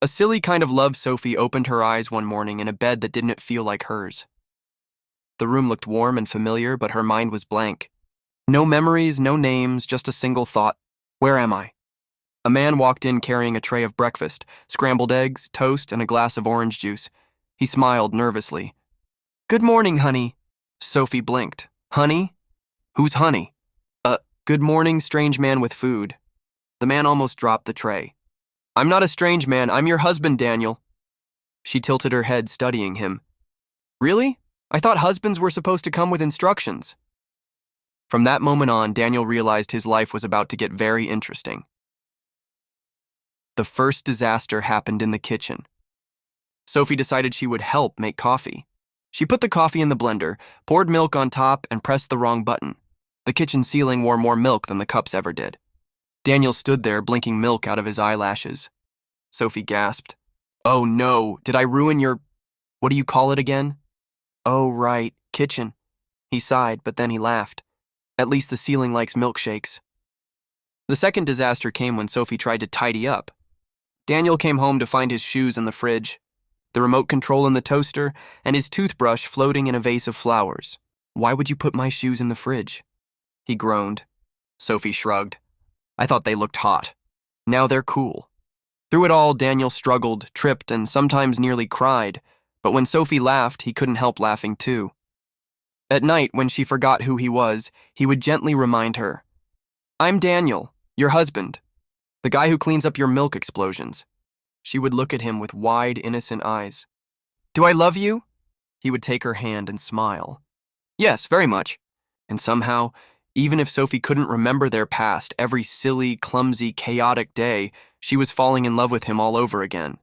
A silly kind of love Sophie opened her eyes one morning in a bed that didn't feel like hers. The room looked warm and familiar, but her mind was blank. No memories, no names, just a single thought. Where am I? A man walked in carrying a tray of breakfast, scrambled eggs, toast, and a glass of orange juice. He smiled nervously. Good morning, honey. Sophie blinked. Honey? Who's honey? Good morning, strange man with food. The man almost dropped the tray. I'm not a strange man, I'm your husband, Daniel. She tilted her head, studying him. Really? I thought husbands were supposed to come with instructions. From that moment on, Daniel realized his life was about to get very interesting. The first disaster happened in the kitchen. Sophie decided she would help make coffee. She put the coffee in the blender, poured milk on top, and pressed the wrong button. The kitchen ceiling wore more milk than the cups ever did. Daniel stood there, blinking milk out of his eyelashes. Sophie gasped. Oh no, did I ruin your... What do you call it again? Oh right, kitchen. He sighed, but then he laughed. At least the ceiling likes milkshakes. The second disaster came when Sophie tried to tidy up. Daniel came home to find his shoes in the fridge, the remote control in the toaster, and his toothbrush floating in a vase of flowers. Why would you put my shoes in the fridge? He groaned. Sophie shrugged. I thought they looked hot. Now they're cool. Through it all, Daniel struggled, tripped, and sometimes nearly cried, but when Sophie laughed, he couldn't help laughing too. At night, when she forgot who he was, he would gently remind her, I'm Daniel, your husband, the guy who cleans up your milk explosions. She would look at him with wide, innocent eyes. Do I love you? He would take her hand and smile. Yes, very much. And somehow, even if Sophie couldn't remember their past, every silly, clumsy, chaotic day, she was falling in love with him all over again.